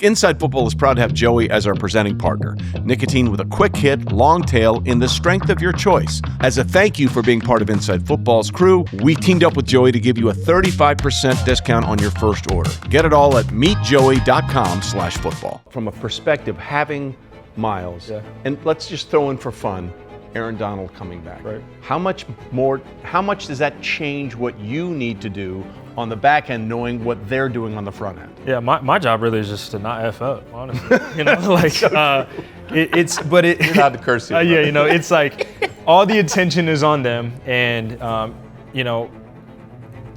Inside Football is proud to have Joey as our presenting partner. Nicotine with a quick hit, long tail, in the strength of your choice. As a thank you for being part of Inside Football's crew, we teamed up with Joey to give you a 35% discount on your first order. Get it all at meetjoey.com/football. From a perspective, having Myles, and let's just throw in for fun, Aaron Donald coming back. Right. How much does that change what you need to do on the back end, knowing what they're doing on the front end? Yeah, my job really is just to not F up, honestly. You know, like it's You're not the curse here. yeah, you know, it's like all the attention is on them, and you know,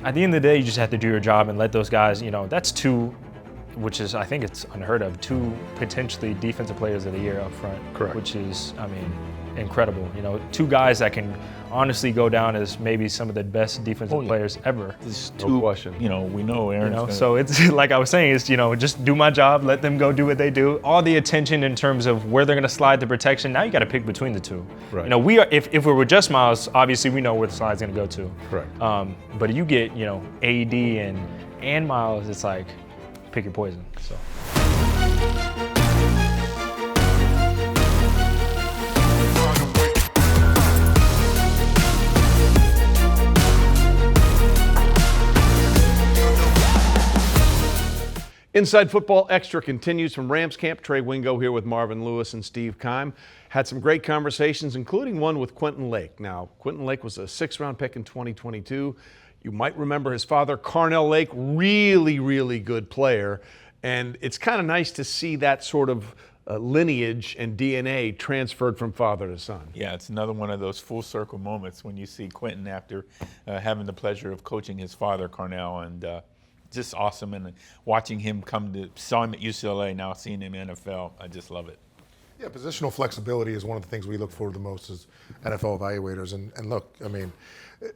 at the end of the day, you just have to do your job and let those guys. You know, that's two, which is I think it's unheard of, two potentially defensive players of the year up front. Correct. Which is, I mean, incredible. You know, two guys that can honestly go down as maybe some of the best defensive players ever. There's No two, question. you know, we know Aaron's gonna, So it's like I was saying, is, you know, just do my job, let them go do what they do. All the attention in terms of where they're going to slide the protection. Now you got to pick between the two. Right. You know, we are if we were just Myles, obviously we know where the slide's going to go to. Correct. But you get, you know, AD and Myles, it's like pick your poison. So. Inside Football Extra continues from Rams Camp. Trey Wingo here with Marvin Lewis and Steve Keim. Had some great conversations, including one with Quentin Lake. Now, Quentin Lake was a 6th-round pick in 2022. You might remember his father, Carnell Lake, really good player. And it's kind of nice to see that sort of lineage and DNA transferred from father to son. Yeah, it's another one of those full circle moments when you see Quentin after having the pleasure of coaching his father, Carnell, and just awesome. And watching him saw him at UCLA, now seeing him in NFL, I just love it. Yeah, positional flexibility is one of the things we look for the most as NFL evaluators. And look, I mean,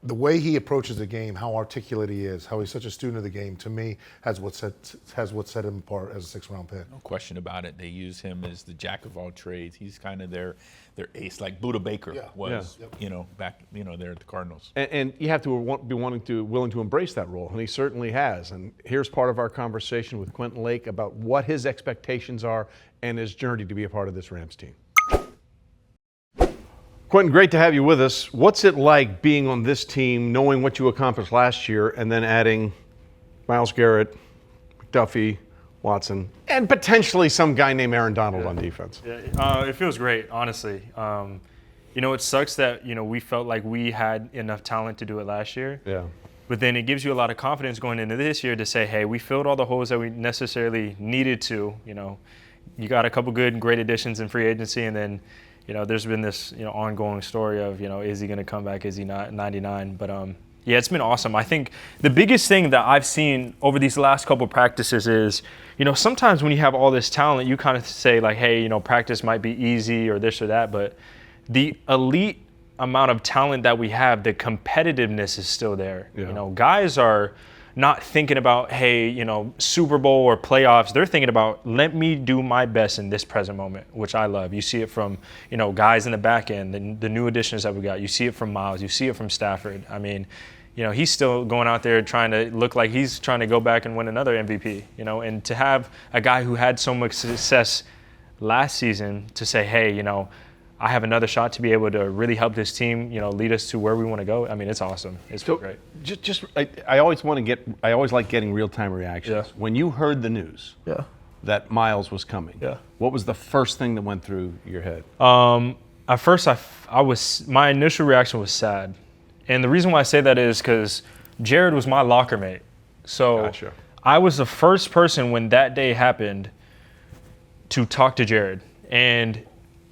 the way he approaches the game, how articulate he is, how he's such a student of the game, to me, has what set him apart as a 6th-round pick. No question about it. They use him as the jack of all trades. He's kind of their ace, like Buda Baker was, you know, back, you know, there at the Cardinals. And you have to be willing to embrace that role, and he certainly has. And here's part of our conversation with Quentin Lake about what his expectations are and his journey to be a part of this Rams team. Quentin, great to have you with us. What's it like being on this team, knowing what you accomplished last year, and then adding Myles Garrett, McDuffie, Watson, and potentially some guy named Aaron Donald on defense? Yeah, it feels great, honestly. You know, it sucks that, you know, we felt like we had enough talent to do it last year. Yeah. But then it gives you a lot of confidence going into this year to say, hey, we filled all the holes that we necessarily needed to. You know, you got a couple good and great additions in free agency, and then, you know, there's been this, you know, ongoing story of, you know, is he going to come back? Is he not 99? But yeah, it's been awesome. I think the biggest thing that I've seen over these last couple practices is, you know, sometimes when you have all this talent, you kind of say like, hey, you know, practice might be easy or this or that, but the elite amount of talent that we have, the competitiveness is still there. Yeah. You know, guys are not thinking about, hey, you know, Super Bowl or playoffs. They're thinking about, let me do my best in this present moment, which I love. You see it from, you know, guys in the back end, the new additions that we got. You see it from Myles. You see it from Stafford. I mean, you know, he's still going out there trying to look like he's trying to go back and win another MVP, you know, and to have a guy who had so much success last season to say, hey, you know, I have another shot to be able to really help this team, you know, lead us to where we want to go. I mean, it's awesome. It's been great. I always like getting real-time reactions. Yeah. When you heard the news that Myles was coming, what was the first thing that went through your head? At first, my initial reaction was sad. And the reason why I say that is because Jared was my locker mate. So Gotcha. I was the first person when that day happened to talk to Jared. And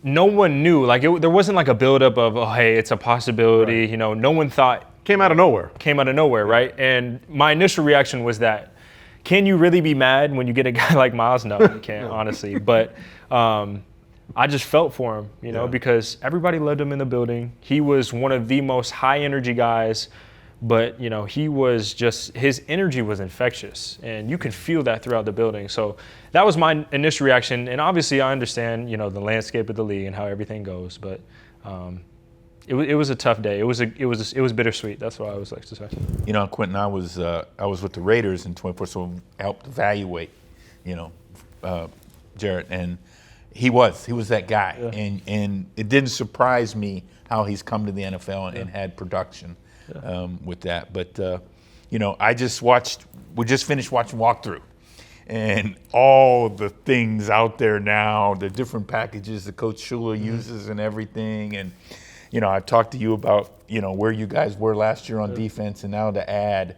no one knew, like there wasn't like a buildup of, oh, hey, it's a possibility. Right. You know, no one thought. Came out of nowhere, right? And my initial reaction was that, can you really be mad when you get a guy like Myles? No, you can't, honestly. But I just felt for him, you know, because everybody loved him in the building. He was one of the most high energy guys, but, you know, his energy was infectious, and you could feel that throughout the building. So that was my initial reaction. And obviously I understand, you know, the landscape of the league and how everything goes, but it was a tough day. It was bittersweet. That's what I always like to say. You know, Quentin, I was with the Raiders in 24, so I helped evaluate, you know, Jarrett, and he was that guy, and it didn't surprise me how he's come to the NFL and had production with that. But we just finished watching walkthrough, and all the things out there now, the different packages that Coach Shula uses and everything, and I've talked to you about where you guys were last year on defense, and now to add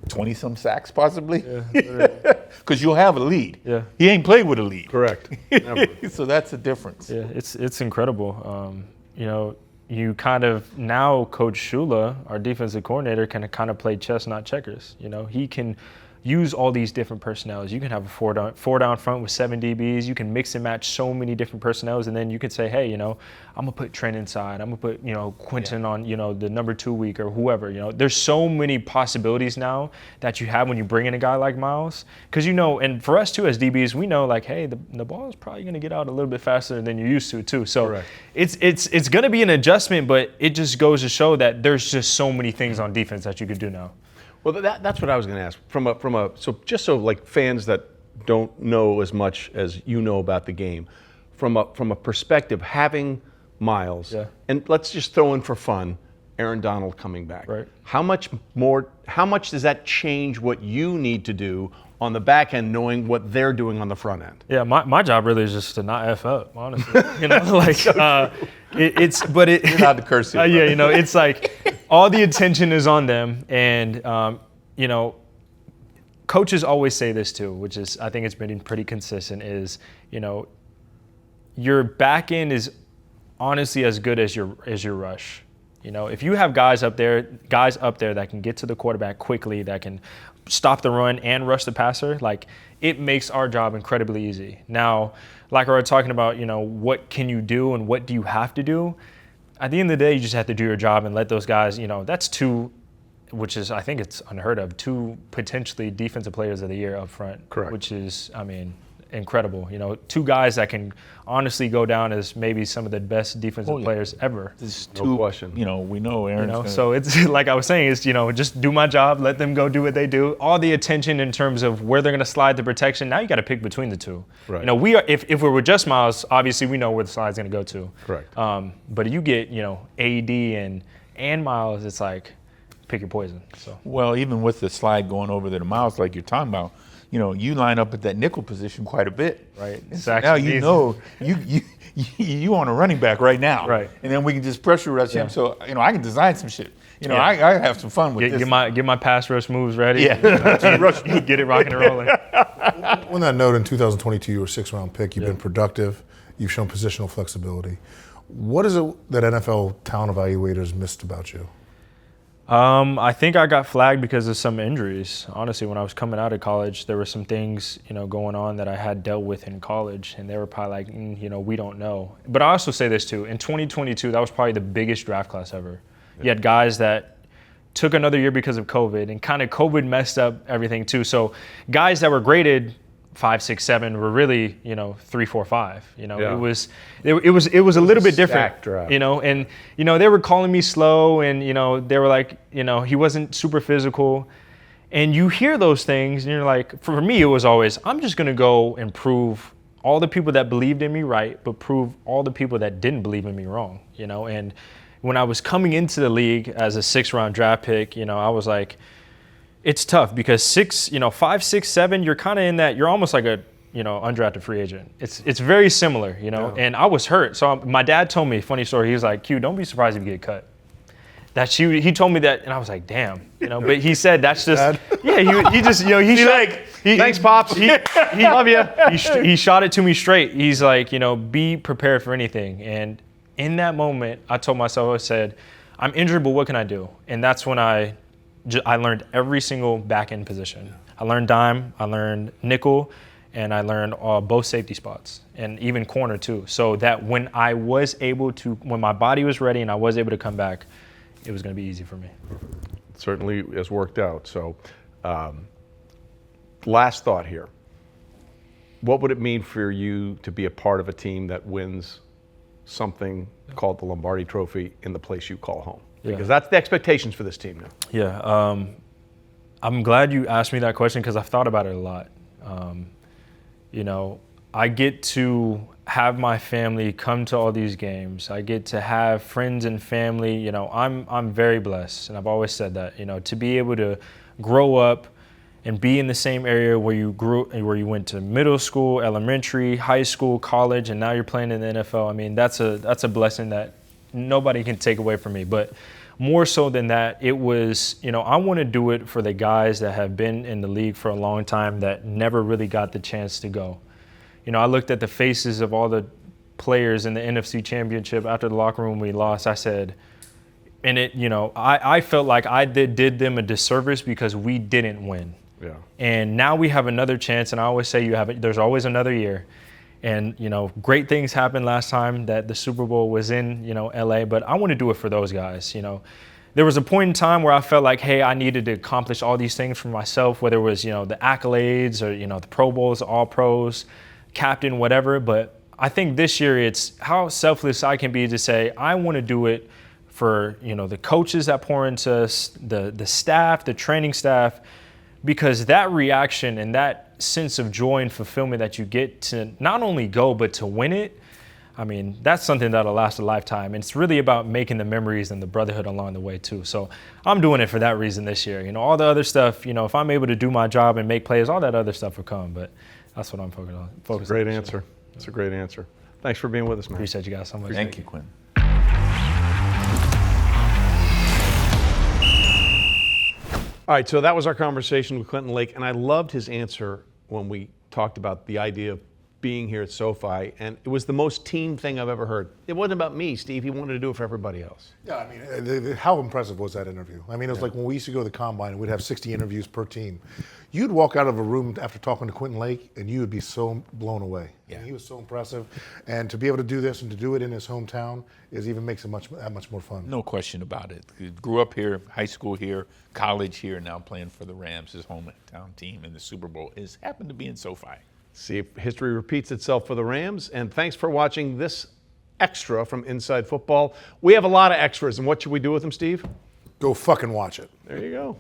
20-some sacks possibly, because you'll have a lead. Yeah. He ain't played with a lead. Correct. Never. So that's the difference. Yeah, it's incredible. You kind of now Coach Shula, our defensive coordinator, can kind of play chess, not checkers. He can use all these different personnels. You can have a four down front with 7 DBs. You can mix and match so many different personnels, and then you could say, hey, I'm gonna put Trent inside. I'm gonna put Quentin on the number 2 week or whoever. There's so many possibilities now that you have when you bring in a guy like Myles, because and for us too as DBs, we know like, hey, the ball is probably gonna get out a little bit faster than you're used to too. So Correct. it's gonna be an adjustment, but it just goes to show that there's just so many things on defense that you could do now. Well, that's what I was going to ask. So like fans that don't know as much as you know about the game, from a perspective, having Myles, and let's just throw in for fun, Aaron Donald coming back. Right. How much does that change what you need to do on the back end, knowing what they're doing on the front end? Yeah, my job really is just to not F up, honestly. You're allowed to curse here. It's like all the attention is on them, and coaches always say this too, which is I think it's been pretty consistent. Is your back end is honestly as good as your rush. If you have guys up there that can get to the quarterback quickly, that can stop the run and rush the passer, like it makes our job incredibly easy. Now, like we were talking about, what can you do and what do you have to do? At the end of the day, you just have to do your job and let those guys, that's 2, which is, I think it's unheard of, 2 potentially defensive players of the year up front. Correct. Which is, incredible. 2 guys that can honestly go down as maybe some of the best defensive players ever. There's No 2 question. We know Aaron's so it's like I was saying, is just do my job, let them go do what they do. All the attention in terms of where they're going to slide the protection. Now you got to pick between the 2. Right. We are if we were just Myles, obviously we know where the slide's going to go to. Correct. But you get AD and Myles, it's like pick your poison. So Well, even with the slide going over to the Myles, like you're talking about, you line up at that nickel position quite a bit. Right. And so now you on a running back right now. Right. And then we can just pressure rush him. So, I can design some shit. I have some fun with this. Get my pass rush moves ready. Yeah. Get it rocking and rolling. On that note, in 2022, you were a 6th-round pick. You've been productive. You've shown positional flexibility. What is it that NFL talent evaluators missed about you? I think I got flagged because of some injuries. Honestly, when I was coming out of college, there were some things, going on that I had dealt with in college, and they were probably like, we don't know. But I also say this too, in 2022, that was probably the biggest draft class ever. Yeah. You had guys that took another year because of COVID, and kind of COVID messed up everything too. So guys that were graded 5, 6, 7 were really, 3, 4, 5. It was a little bit different. Draft. And they were calling me slow, and they were like, he wasn't super physical. And you hear those things, and you're like, for me, it was always, I'm just gonna go and prove all the people that believed in me right, but prove all the people that didn't believe in me wrong. And when I was coming into the league as a 6th-round draft pick, I was like, it's tough because 5, 6, 7, you're kind of in that, you're almost like a, undrafted free agent. It's very similar, and I was hurt. So my dad told me, funny story, he was like, Q, don't be surprised if you get cut. He told me that, and I was like, damn, but he said that's just, he just, thanks, Pops. He love you. He shot it to me straight. He's like, be prepared for anything. And in that moment, I told myself, I said, I'm injured, but what can I do? And that's when I learned every single back end position. I learned dime, I learned nickel, and I learned both safety spots, and even corner too. So that when my body was ready and I was able to come back, it was going to be easy for me. Certainly has worked out. So, last thought here. What would it mean for you to be a part of a team that wins something called the Lombardi Trophy in the place you call home? Because that's the expectations for this team now. Yeah, I'm glad you asked me that question because I've thought about it a lot. You know, I get to have my family come to all these games. I get to have friends and family. You know, I'm very blessed, and I've always said that. You know, to be able to grow up and be in the same area where you went to middle school, elementary, high school, college, and now you're playing in the NFL. I mean, that's a blessing that nobody can take away from me. But more so than that, it was, you know, I want to do it for the guys that have been in the league for a long time that never really got the chance to go. You know, I looked at the faces of all the players in the NFC Championship after the locker room we lost. I said, and it, you know, I felt like I did them a disservice because we didn't win. Yeah. And now we have another chance, and I always say there's always another year. And, you know, great things happened last time that the Super Bowl was in, you know, LA, but I want to do it for those guys. You know, there was a point in time where I felt like, hey, I needed to accomplish all these things for myself, whether it was, you know, the accolades or, you know, the Pro Bowls, All Pros, captain, whatever. But I think this year it's how selfless I can be to say, I want to do it for, you know, the coaches that pour into us, the staff, the training staff, because that reaction and that sense of joy and fulfillment that you get to not only go, but to win it, I mean, that's something that'll last a lifetime. And it's really about making the memories and the brotherhood along the way too. So I'm doing it for that reason this year. You know, all the other stuff, you know, if I'm able to do my job and make plays, all that other stuff will come. But that's what I'm focused on. It's a great answer. It's a great answer. Thanks for being with us, man. Appreciate you guys so much. Thank you, Quentin. All right, so that was our conversation with Quentin Lake, and I loved his answer when we talked about the idea of being here at SoFi, and it was the most team thing I've ever heard. It wasn't about me, Steve. He wanted to do it for everybody else. Yeah, I mean, how impressive was that interview? I mean, it was like when we used to go to the Combine and we'd have 60 interviews per team. You'd walk out of a room after talking to Quentin Lake and you would be so blown away. Yeah. And he was so impressive. And to be able to do this and to do it in his hometown makes it that much more fun. No question about it. He grew up here, high school here, college here, now playing for the Rams, his hometown team, and the Super Bowl is happened to be in SoFi. See if history repeats itself for the Rams. And thanks for watching this extra from Inside Football. We have a lot of extras, and what should we do with them, Steve? Go fucking watch it. There you go.